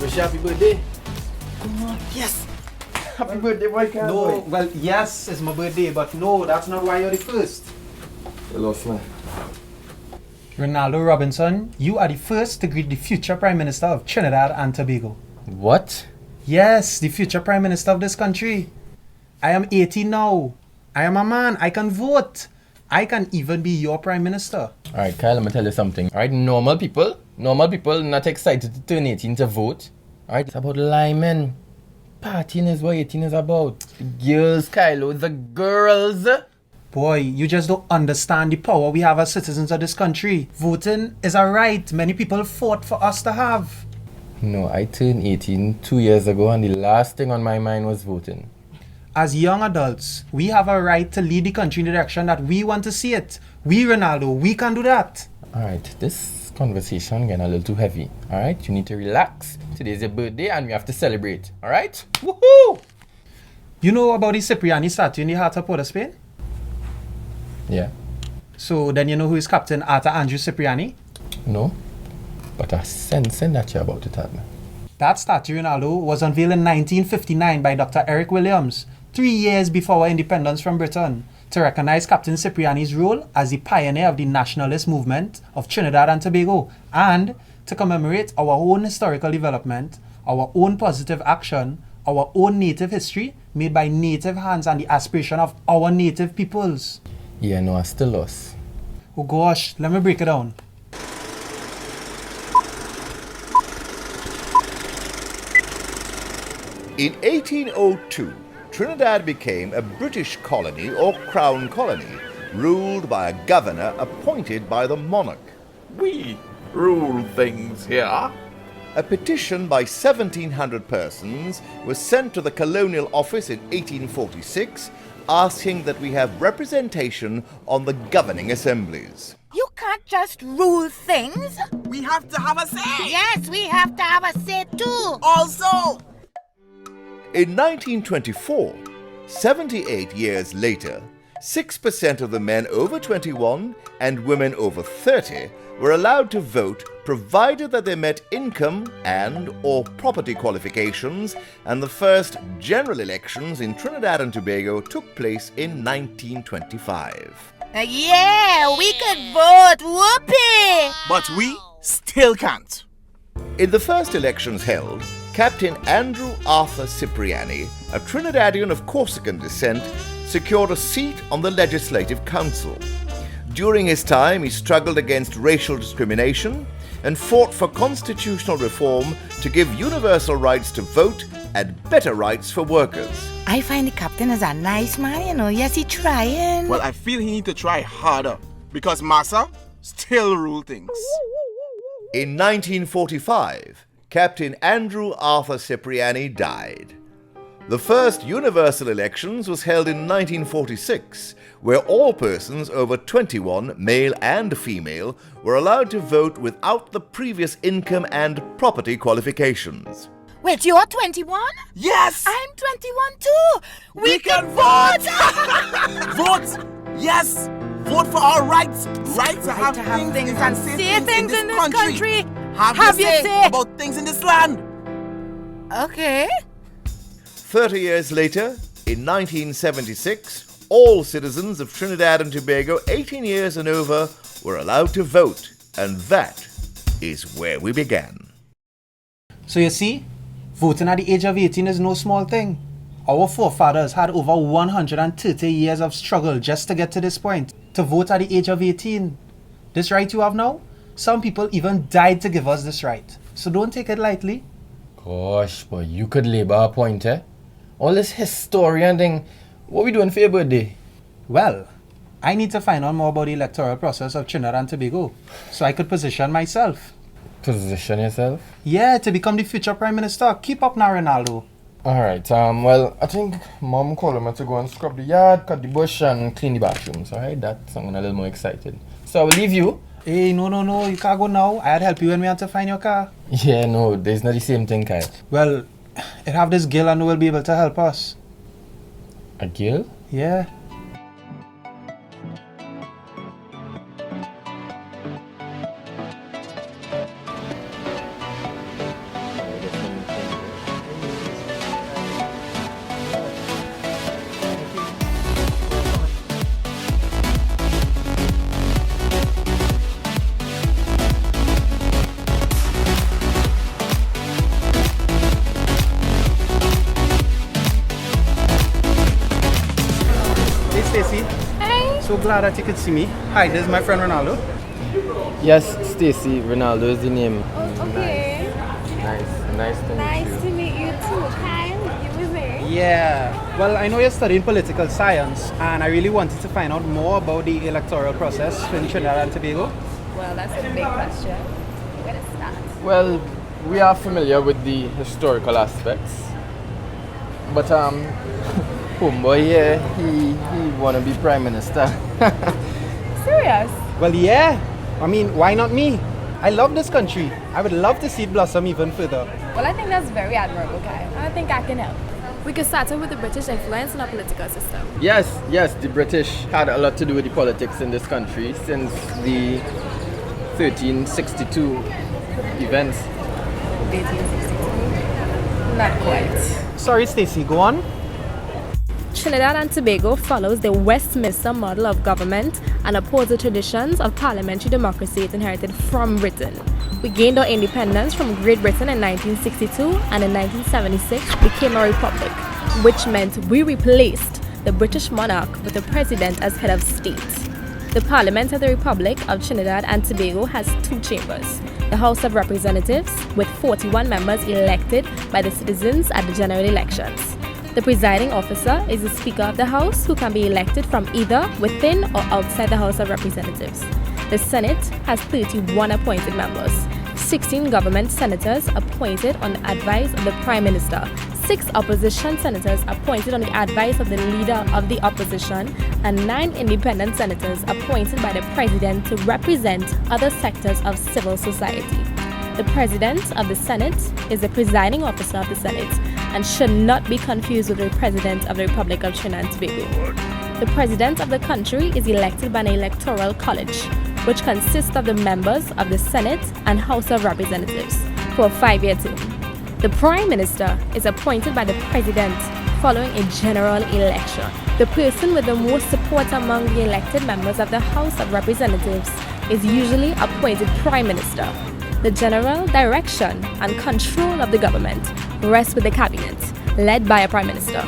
wish you happy birthday. Yes! Happy birthday, boy, boy. No, well, yes, it's my birthday, but no, that's not why you're the first. You lost me. Ronaldo Robinson, you are the first to greet the future Prime Minister of Trinidad and Tobago. What? Yes, the future Prime Minister of this country. I am 18 now. I am a man. I can vote. I can even be your Prime Minister. Alright, Kyle, let me tell you something. Alright, normal people not excited to turn 18 to vote. Alright, it's about lying. Partying is what 18 is about. The girls, Kylo, the girls. Boy, you just don't understand the power we have as citizens of this country. Voting is a right many people fought for us to have. No, I turned 18 2 years ago and the last thing on my mind was voting. As young adults, we have a right to lead the country in the direction that we want to see it. We, Ronaldo, we can do that. Alright, this conversation getting a little too heavy. Alright, you need to relax. Today's your birthday and we have to celebrate. Alright? Woohoo! You know about the Cipriani statue in the heart of Port of Spain? Yeah. So then you know who is Captain Arthur Andrew Cipriani? No? But I sensing that you're about to tell me. That statue, Ronaldo, was unveiled in 1959 by Dr. Eric Williams, 3 years before our independence from Britain, to recognize Captain Cipriani's role as the pioneer of the nationalist movement of Trinidad and Tobago, and to commemorate our own historical development, our own positive action, our own native history made by native hands and the aspiration of our native peoples. Yeah, no, I still lost. Oh gosh, let me break it down. In 1802, Trinidad became a British colony or crown colony, ruled by a governor appointed by the monarch. We rule things here. A petition by 1,700 persons was sent to the colonial office in 1846, asking that we have representation on the governing assemblies. You can't just rule things. We have to have a say. Yes, we have to have a say too. Also, In 1924, 78 years later, 6% of the men over 21 and women over 30 were allowed to vote provided that they met income and or property qualifications, and the first general elections in Trinidad and Tobago took place in 1925. Yeah, we could vote. Whoopee! but we still can't. In the first elections held, Captain Andrew Arthur Cipriani, a Trinidadian of Corsican descent, secured a seat on the Legislative Council. During his time, he struggled against racial discrimination and fought for constitutional reform to give universal rights to vote and better rights for workers. I find the captain is a nice man, you know. Yes, he trying. Well, I feel he need to try harder because Massa still rule things. In 1945, Captain Andrew Arthur Cipriani died. The first universal elections was held in 1946, where all persons over 21, male and female, were allowed to vote without the previous income and property qualifications. Wait, you're 21? Yes! I'm 21 too. We can vote. Vote! Yes! Vote for our rights! Right to have, to have things and say things in this country. Have your say about things in this land! Okay. 30 years later, in 1976, all citizens of Trinidad and Tobago 18 years and over were allowed to vote, and that is where we began. So you see, voting at the age of 18 is no small thing. Our forefathers had over 130 years of struggle just to get to this point, to vote at the age of 18. This right you have now, some people even died to give us this right. So don't take it lightly. Gosh, but you could labor a point, eh? All this historian thing. What we doing for your birthday? Well, I need to find out more about the electoral process of Trinidad and Tobago, so I could position myself. Position yourself? Yeah, to become the future Prime Minister. Keep up now, Ronaldo. Alright, well, I think Mom called me to go and scrub the yard, cut the bush, and clean the bathrooms, alright? That's I'm a little more excited. So I will leave you. Hey, no, you can't go now. I'd help you when we have to find your car. Yeah, no, there's not the same thing, Kyle. Well, it have this girl and will be able to help us. A girl? Yeah. glad that you could see me. Hi, this is my friend Ronaldo. Yes, Stacy, Ronaldo is the name. Oh, okay. Nice to meet Nice you. to meet you too, Kyle. You with me? Yeah. Well, I know you're studying political science, and I really wanted to find out more about the electoral process in Trinidad and Tobago. Well, that's a big question. Where to start? Well, we are familiar with the historical aspects, but homeboy here, he wanna be prime minister. Serious? Well, yeah. I mean, why not me? I love this country. I would love to see it blossom even further. Well, I think that's very admirable, Kyle. I think I can help. We could start with the British influence in our political system. Yes, the British had a lot to do with the politics in this country since the 1362 events. 1862? Not quite. Sorry, Stacey, go on. Trinidad and Tobago follows the Westminster model of government and upholds the traditions of parliamentary democracy it inherited from Britain. We gained our independence from Great Britain in 1962 and in 1976 became a republic, which meant we replaced the British monarch with the president as head of state. The Parliament of the Republic of Trinidad and Tobago has two chambers. The House of Representatives, with 41 members elected by the citizens at the general elections. The presiding officer is the Speaker of the House, who can be elected from either within or outside the House of Representatives. The Senate has 31 appointed members, 16 government senators appointed on the advice of the Prime Minister, 6 opposition senators appointed on the advice of the Leader of the Opposition, and 9 independent senators appointed by the President to represent other sectors of civil society. The President of the Senate is the presiding officer of the Senate and should not be confused with the President of the Republic of Trinidad and Tobago. The President of the country is elected by an electoral college, which consists of the members of the Senate and House of Representatives for a 5-year term. The Prime Minister is appointed by the President following a general election. The person with the most support among the elected members of the House of Representatives is usually appointed Prime Minister. The general direction and control of the government rests with the Cabinet, led by a Prime Minister.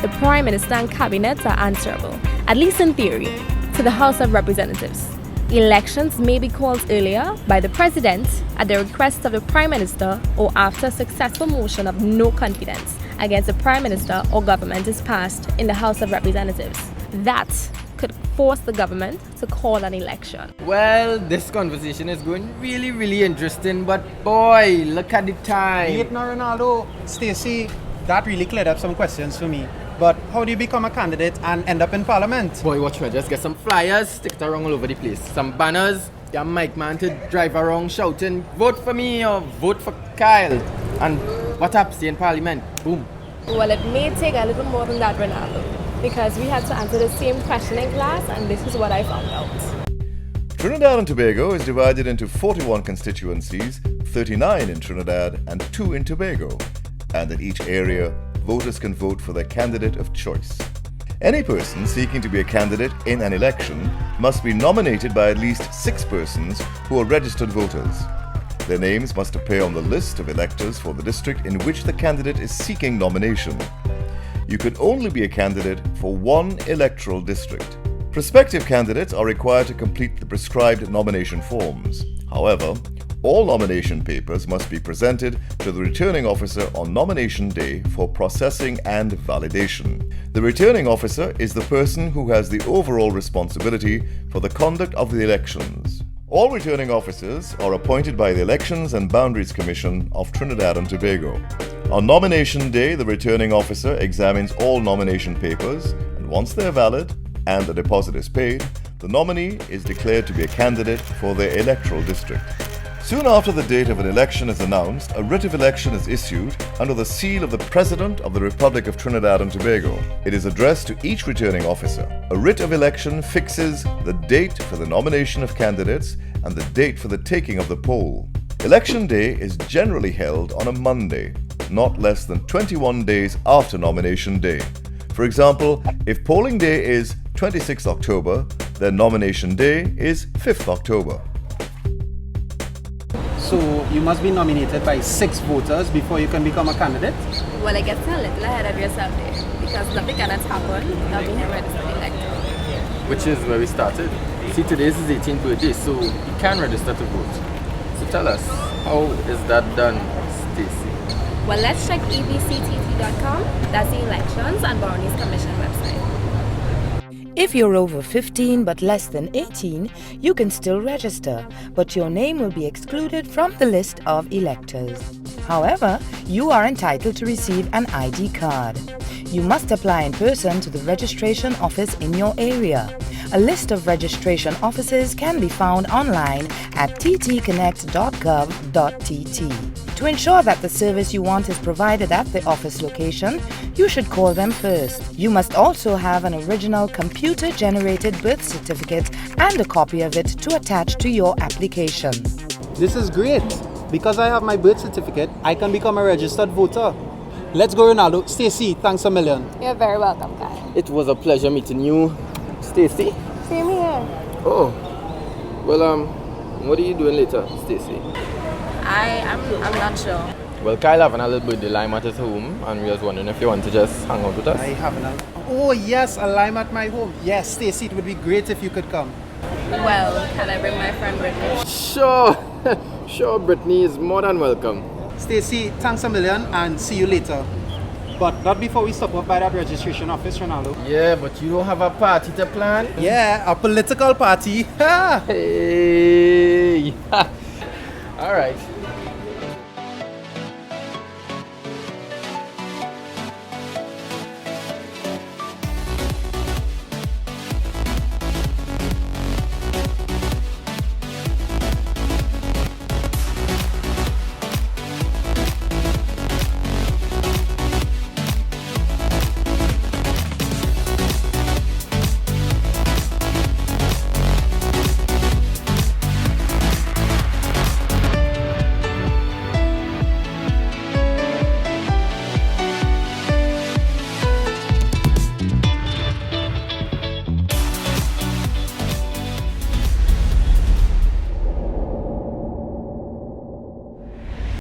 The Prime Minister and Cabinet are answerable, at least in theory, to the House of Representatives. Elections may be called earlier by the President at the request of the Prime Minister or after a successful motion of no confidence against the Prime Minister or government is passed in the House of Representatives. That could force the government to call an election. Well, this conversation is going really interesting, but boy, look at the time. Wait now, Ronaldo. Stacey, that really cleared up some questions for me. But how do you become a candidate and end up in Parliament? Boy, watch me, just get some flyers, stick it around all over the place. Some banners, your mic man to drive around shouting, vote for me or vote for Kyle. And what happens in Parliament? Boom. Well, it may take a little more than that, Ronaldo, because we had to answer the same question in class, and this is what I found out. Trinidad and Tobago is divided into 41 constituencies, 39 in Trinidad and 2 in Tobago. And in each area, voters can vote for their candidate of choice. Any person seeking to be a candidate in an election must be nominated by at least 6 persons who are registered voters. Their names must appear on the list of electors for the district in which the candidate is seeking nomination. You could only be a candidate for one electoral district. Prospective candidates are required to complete the prescribed nomination forms. However, all nomination papers must be presented to the returning officer on nomination day for processing and validation. The returning officer is the person who has the overall responsibility for the conduct of the elections. All returning officers are appointed by the Elections and Boundaries Commission of Trinidad and Tobago. On nomination day, the returning officer examines all nomination papers, and once they are valid and a deposit is paid, the nominee is declared to be a candidate for their electoral district. Soon after the date of an election is announced, a writ of election is issued under the seal of the President of the Republic of Trinidad and Tobago. It is addressed to each returning officer. A writ of election fixes the date for the nomination of candidates and the date for the taking of the poll. Election day is generally held on a Monday, not less than 21 days after nomination day. For example, if polling day is 26th October, then nomination day is 5th October. So you must be nominated by 6 voters before you can become a candidate? Well, I guess a little ahead of yourself there, because nothing cannot happen without being a registered elector. which is where we started. See, today is his 18th birthday, so he can register to vote. So tell us, how is that done, Stacey? Well, let's check ebctt.com. That's the Elections and Boundaries Commission website. If you're over 15 but less than 18, you can still register, but your name will be excluded from the list of electors. However, you are entitled to receive an ID card. You must apply in person to the registration office in your area. A list of registration offices can be found online at ttconnect.gov.tt. To ensure that the service you want is provided at the office location, you should call them first. You must also have an original computer-generated birth certificate and a copy of it to attach to your application. This is great. Because I have my birth certificate, I can become a registered voter. Let's go, Ronaldo. Stacey, thanks a million. You're very welcome, Kyle. It was a pleasure meeting you, Stacey. Same here. Oh, well, what are you doing later, Stacey? I'm not sure. Well, Kyle having a little birthday lime at his home, and we was wondering if you want to just hang out with us. I have Oh yes, a lime at my home. Yes, Stacey, it would be great if you could come. Well, can I bring my friend Brittany? Sure, sure, Brittany is more than welcome. Stacey, thanks a million and see you later. But not before we stop off by that registration office, Ronaldo. Yeah, but you don't have a party to plan? Yeah, a political party. Hey! All right.